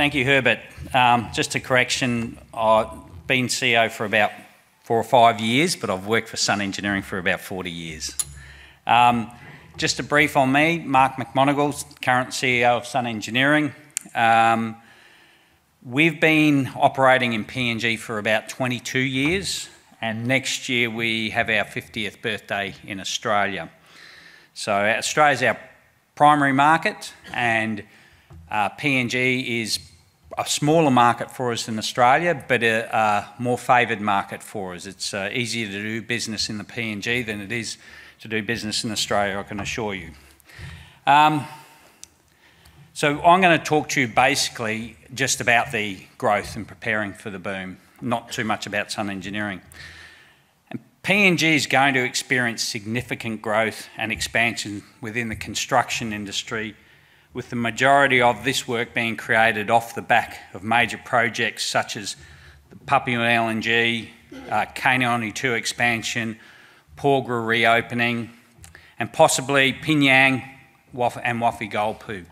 Thank you, Herbert. Just a correction, I've been CEO for about 4 or 5 years, but I've worked for Sun Engineering for about 40 years. Just a brief on me, Mark McMonagle, current CEO of Sun Engineering. We've been operating in PNG for about 22 years, and next year we have our 50th birthday in Australia. So Australia's our primary market, and PNG is a smaller market for us than Australia, but a more favoured market for us. It's easier to do business in the PNG than it is to do business in Australia, I can assure you. So I'm going to talk to you basically just about the growth and preparing for the boom, not too much about Sun Engineering. And PNG is going to experience significant growth and expansion within the construction industry, with the majority of this work being created off the back of major projects such as the Papua LNG, Kaneoni 2 expansion, Porgera reopening, and possibly Pinyang and Wafi-Golpu.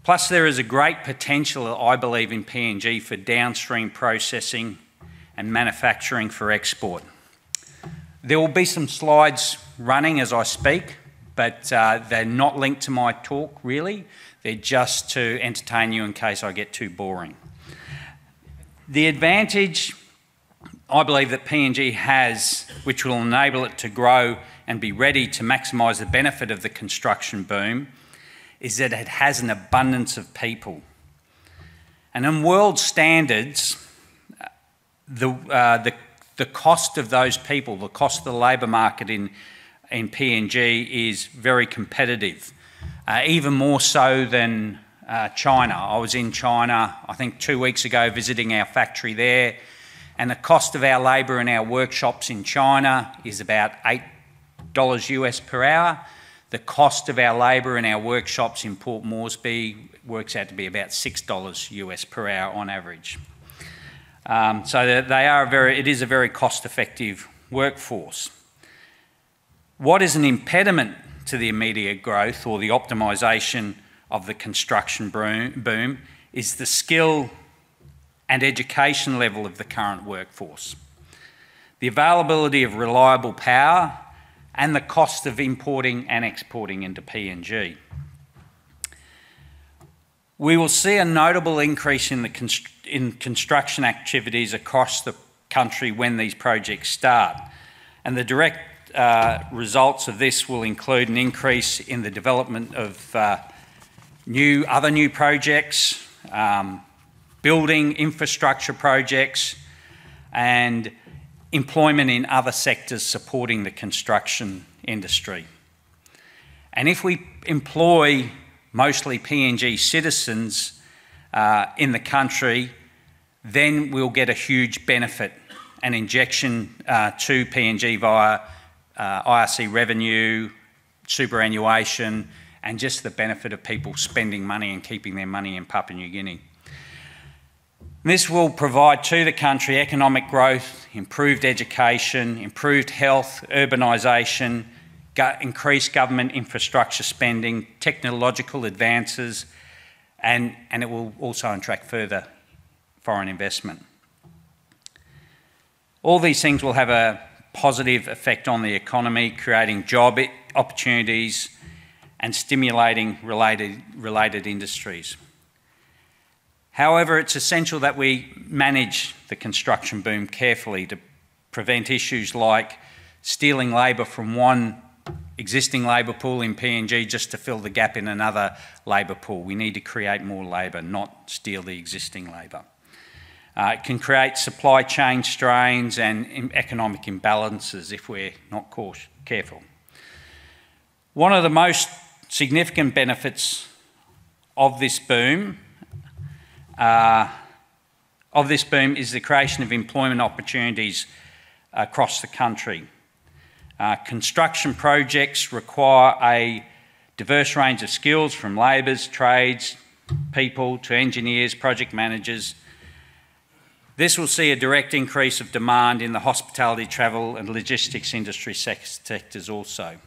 Plus, there is a great potential, I believe, in PNG for downstream processing and manufacturing for export. There will be some slides running as I speak, but they're not linked to my talk, really. They're just to entertain you in case I get too boring. The advantage I believe that PNG has, which will enable it to grow and be ready to maximise the benefit of the construction boom, is that it has an abundance of people. And in world standards, the cost of those people, the cost of the labour market in PNG is very competitive, even more so than China. I was in China, I think 2 weeks ago, visiting our factory there, and the cost of our labour in our workshops in China is about $8 US per hour. The cost of our labour in our workshops in Port Moresby works out to be about $6 US per hour on average. So it is a very cost-effective workforce. What is an impediment to the immediate growth or the optimisation of the construction boom is the skill and education level of the current workforce, the availability of reliable power, and the cost of importing and exporting into PNG. We will see a notable increase in construction activities across the country when these projects start, and the direct results of this will include an increase in the development of other new projects, building infrastructure projects, and employment in other sectors supporting the construction industry. And if we employ mostly PNG citizens in the country, then we'll get a huge benefit, an injection to PNG via IRC revenue, superannuation, and just the benefit of people spending money and keeping their money in Papua New Guinea. This will provide to the country economic growth, improved education, improved health, urbanisation, increased government infrastructure spending, technological advances, and it will also attract further foreign investment. All these things will have a positive effect on the economy, creating job opportunities and stimulating related industries. However, it's essential that we manage the construction boom carefully to prevent issues like stealing labour from one existing labour pool in PNG just to fill the gap in another labour pool. We need to create more labour, not steal the existing labour. It can create supply chain strains and economic imbalances if we're not careful. One of the most significant benefits of this boom is the creation of employment opportunities across the country. Construction projects require a diverse range of skills, from labourers, trades, people to engineers, project managers. This will see a direct increase of demand in the hospitality, travel and logistics industry sectors also.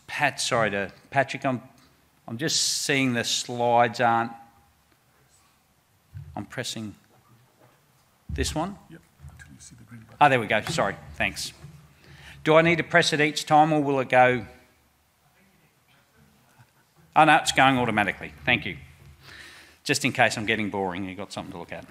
Patrick, I'm just seeing the slides aren't... I'm pressing this one? Yep, until you see the green button. Oh, there we go. Sorry, thanks. Do I need to press it each time or will it go... Oh no, it's going automatically. Thank you. Just in case I'm getting boring, you've got something to look at.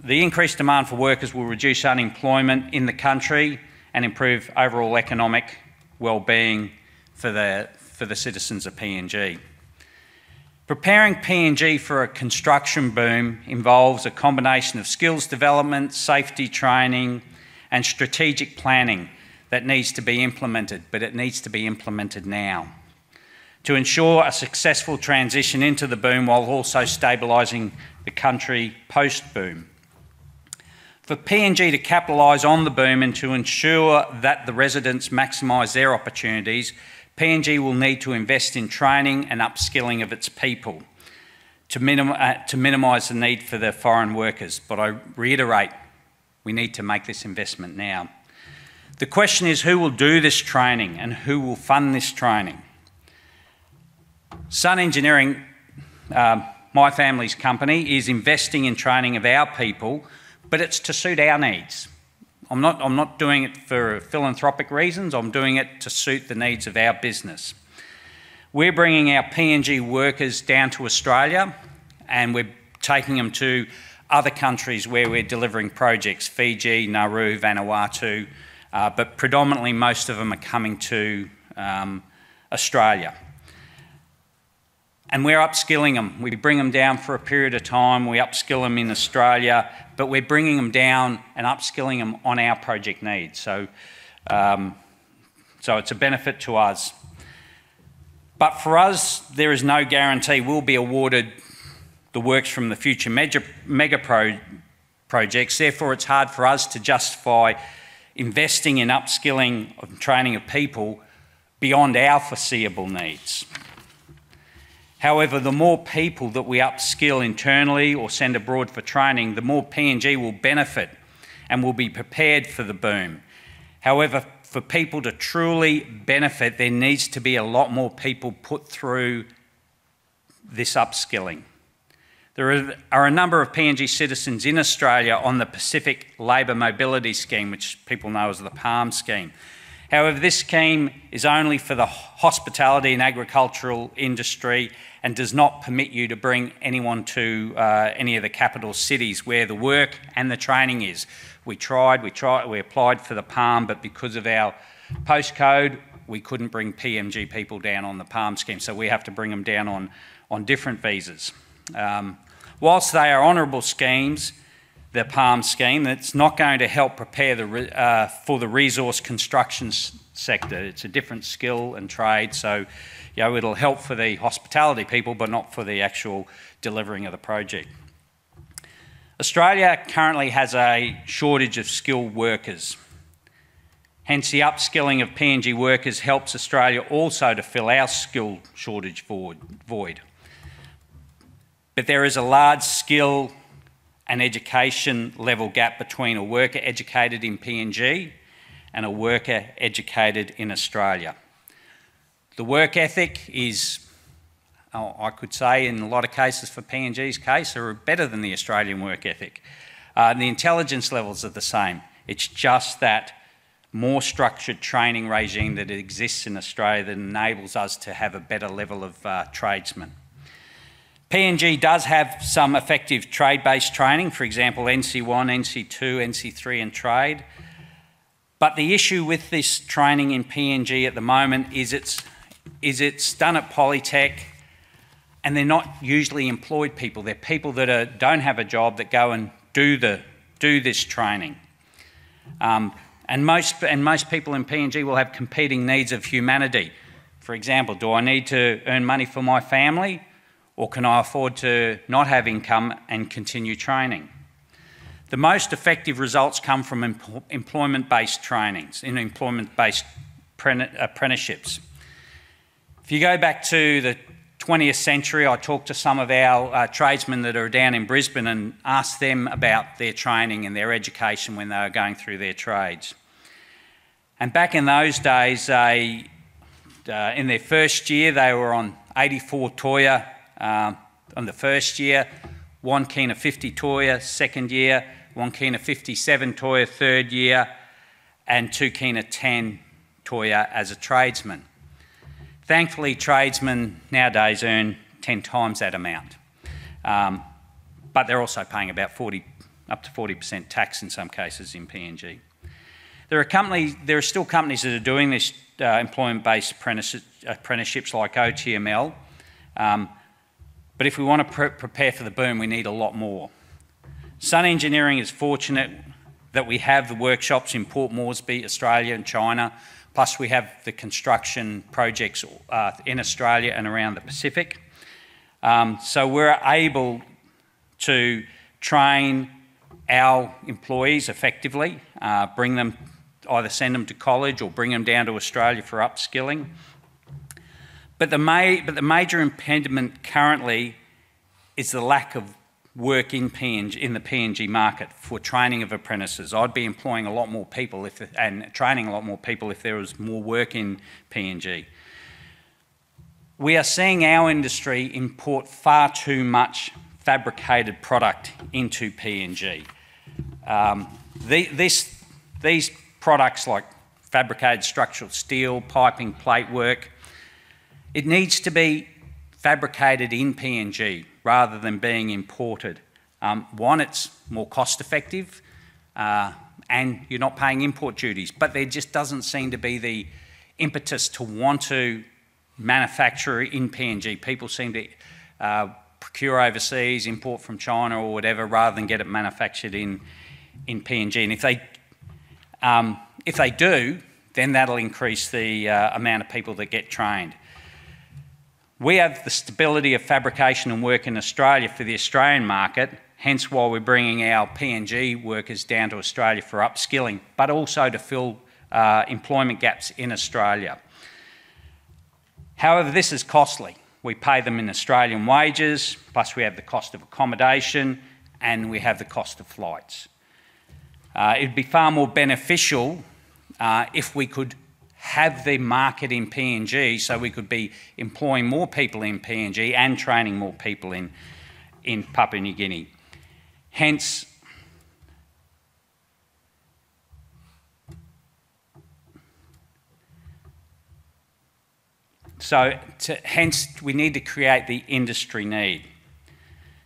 The increased demand for workers will reduce unemployment in the country and improve overall economic well-being for the citizens of PNG. Preparing PNG for a construction boom involves a combination of skills development, safety training, and strategic planning that needs to be implemented, but it needs to be implemented now to ensure a successful transition into the boom while also stabilising the country post-boom. For PNG to capitalise on the boom and to ensure that the residents maximise their opportunities, PNG will need to invest in training and upskilling of its people to minimise the need for the foreign workers. But I reiterate, we need to make this investment now. The question is who will do this training and who will fund this training? Sun Engineering, my family's company, is investing in training of our people, but it's to suit our needs. I'm not doing it for philanthropic reasons, I'm doing it to suit the needs of our business. We're bringing our PNG workers down to Australia and we're taking them to other countries where we're delivering projects, Fiji, Nauru, Vanuatu, but predominantly most of them are coming to Australia. And we're upskilling them. We bring them down for a period of time, we upskill them in Australia, but we're bringing them down and upskilling them on our project needs. So it's a benefit to us. But for us, there is no guarantee we'll be awarded the works from the future mega projects. Therefore, it's hard for us to justify investing in upskilling and training of people beyond our foreseeable needs. However, the more people that we upskill internally or send abroad for training, the more PNG will benefit and will be prepared for the boom. However, for people to truly benefit, there needs to be a lot more people put through this upskilling. There are a number of PNG citizens in Australia on the Pacific Labour Mobility Scheme, which people know as the PALM scheme. However, this scheme is only for the hospitality and agricultural industry and does not permit you to bring anyone to any of the capital cities where the work and the training is. We applied for the PALM, but because of our postcode, we couldn't bring PNG people down on the PALM scheme, so we have to bring them down on different visas. Whilst they are honourable schemes, the PALM scheme, that's not going to help prepare for the resource construction sector. It's a different skill and trade, so it'll help for the hospitality people, but not for the actual delivering of the project. Australia currently has a shortage of skilled workers. Hence, the upskilling of PNG workers helps Australia also to fill our skill shortage void. But there is a large skill and education level gap between a worker educated in PNG and a worker educated in Australia. The work ethic is, I could say in a lot of cases for PNG's case, are better than the Australian work ethic. The intelligence levels are the same. It's just that more structured training regime that exists in Australia that enables us to have a better level of tradesmen. PNG does have some effective trade-based training, for example, NC1, NC2, NC3 and trade. But the issue with this training in PNG at the moment is it's done at Polytech and they're not usually employed people. They're people that don't have a job that go and do this training. And most people in PNG will have competing needs of humanity. For example, do I need to earn money for my family? Or can I afford to not have income and continue training? The most effective results come from employment-based trainings, in employment-based apprenticeships. If you go back to the 20th century, I talked to some of our tradesmen that are down in Brisbane and asked them about their training and their education when they were going through their trades. And back in those days, in their first year, they were on 84 toya on the first year, 1 kina 50 toya second year, 1 kina 57 toya third year, and 2 kina 10 toya as a tradesman. Thankfully, tradesmen nowadays earn 10 times that amount, but they're also paying about up to 40% tax in some cases in PNG. There are still companies that are doing this employment-based apprenticeships like OTML, but if we want to prepare for the boom, we need a lot more. Sun Engineering is fortunate that we have the workshops in Port Moresby, Australia and China, plus we have the construction projects in Australia and around the Pacific. So we're able to train our employees effectively, either send them to college or bring them down to Australia for upskilling. But the major impediment currently is the lack of work in the PNG market for training of apprentices. I'd be employing a lot more people and training a lot more people if there was more work in PNG. We are seeing our industry import far too much fabricated product into PNG. These products like fabricated structural steel, piping, plate work, it needs to be fabricated in PNG rather than being imported. One, it's more cost effective and you're not paying import duties, but there just doesn't seem to be the impetus to want to manufacture in PNG. People seem to procure overseas, import from China or whatever, rather than get it manufactured in PNG. And if they do, then that'll increase the amount of people that get trained. We have the stability of fabrication and work in Australia for the Australian market, hence why we're bringing our PNG workers down to Australia for upskilling, but also to fill employment gaps in Australia. However, this is costly. We pay them in Australian wages, plus we have the cost of accommodation, and we have the cost of flights. It'd be far more beneficial if we could have the market in PNG, so we could be employing more people in PNG and training more people in Papua New Guinea. Hence, we need to create the industry need.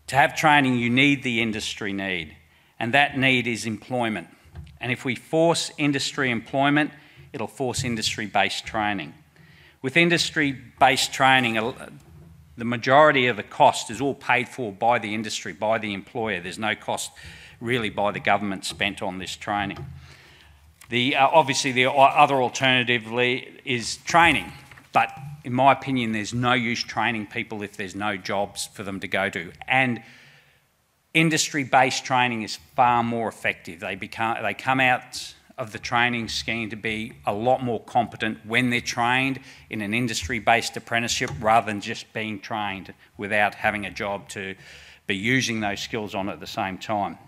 To have training, you need the industry need, and that need is employment. And if we force industry employment, it'll force industry-based training. With industry-based training, the majority of the cost is all paid for by the industry, by the employer. There's no cost really by the government spent on this training. Obviously, the other alternative is training, but in my opinion, there's no use training people if there's no jobs for them to go to. And industry-based training is far more effective. They come out of the training scheme to be a lot more competent when they're trained in an industry-based apprenticeship rather than just being trained without having a job to be using those skills on at the same time.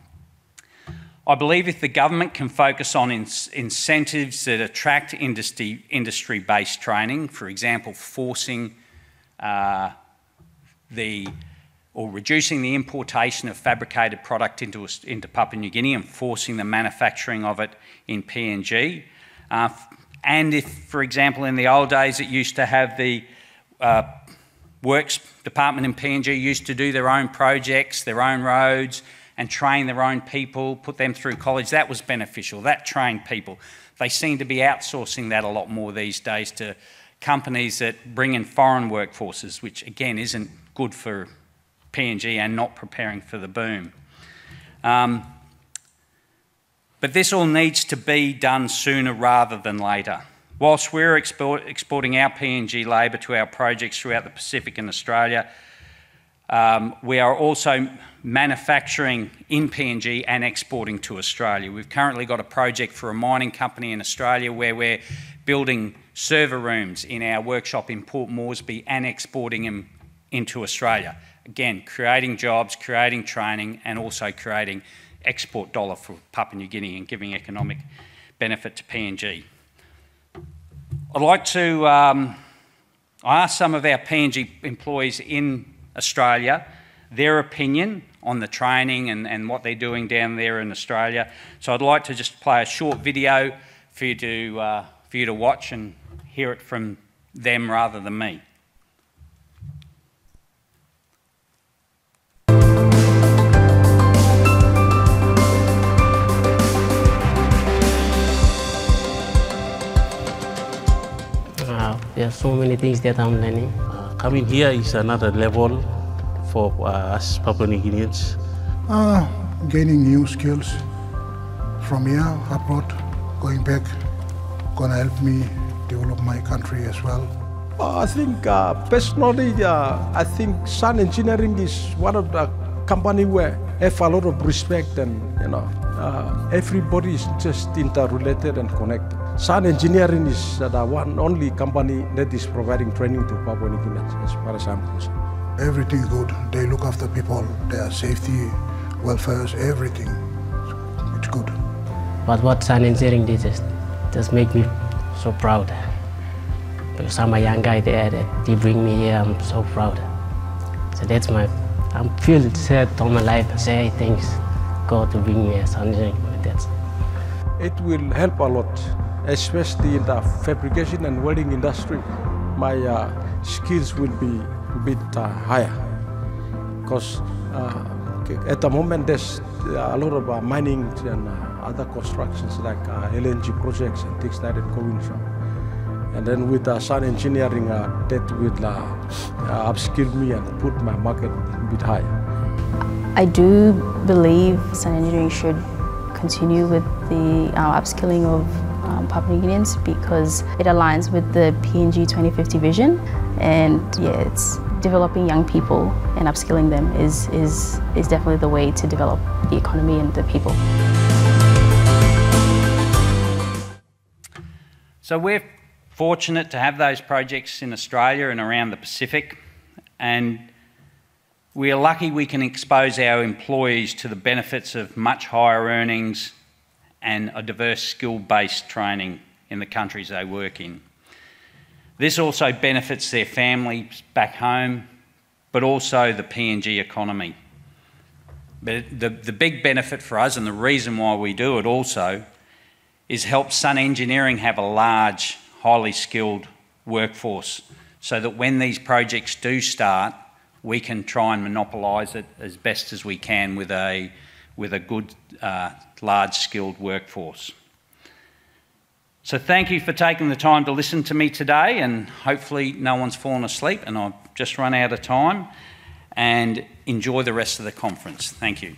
I believe if the government can focus on incentives that attract industry-based training, for example, forcing or reducing the importation of fabricated product into Papua New Guinea and forcing the manufacturing of it in PNG. And if, for example, in the old days it used to have the works department in PNG used to do their own projects, their own roads, and train their own people, put them through college, that was beneficial, that trained people. They seem to be outsourcing that a lot more these days to companies that bring in foreign workforces, which again isn't good for PNG and not preparing for the boom. But this all needs to be done sooner rather than later. Whilst we're exporting our PNG labour to our projects throughout the Pacific and Australia, we are also manufacturing in PNG and exporting to Australia. We've currently got a project for a mining company in Australia where we're building server rooms in our workshop in Port Moresby and exporting them into Australia. Again, creating jobs, creating training, and also creating export dollar for Papua New Guinea and giving economic benefit to PNG. I'd like to I asked some of our PNG employees in Australia their opinion on the training and what they're doing down there in Australia. So I'd like to just play a short video for you to watch and hear it from them rather than me. There's so many things that I'm learning. Coming here is another level for us Papua New Guineans. Gaining new skills from here abroad, going back, gonna help me develop my country as well. I think personally, I think Sun Engineering is one of the company where have a lot of respect and everybody is just interrelated and connected. Sun Engineering is the one only company that is providing training to Papua New Guineans as far as I'm concerned. Everything good. They look after people, their safety, welfare, everything. It's good. But what Sun Engineering did just make me so proud. Because I'm a young guy there, that they bring me here, I'm so proud. So that's I feel sad all my life and say thanks God to bring me here, Sun Engineering. It will help a lot, especially in the fabrication and welding industry. My skills will be a bit higher because at the moment there's a lot of mining and other constructions like LNG projects and things like that going on. And then with Sun Engineering, that will upskill me and put my market a bit higher. I do believe Sun Engineering should continue with the upskilling of Papua New Guineans because it aligns with the PNG 2050 vision, and yeah, it's developing young people and upskilling them is definitely the way to develop the economy and the people. So we're fortunate to have those projects in Australia and around the Pacific, and we are lucky we can expose our employees to the benefits of much higher earnings and a diverse skill-based training in the countries they work in. This also benefits their families back home, but also the PNG economy. But the big benefit for us, and the reason why we do it also, is help Sun Engineering have a large, highly skilled workforce so that when these projects do start, we can try and monopolise it as best as we can with a good, large skilled workforce. So thank you for taking the time to listen to me today, and hopefully no one's fallen asleep and I've just run out of time, and enjoy the rest of the conference. Thank you.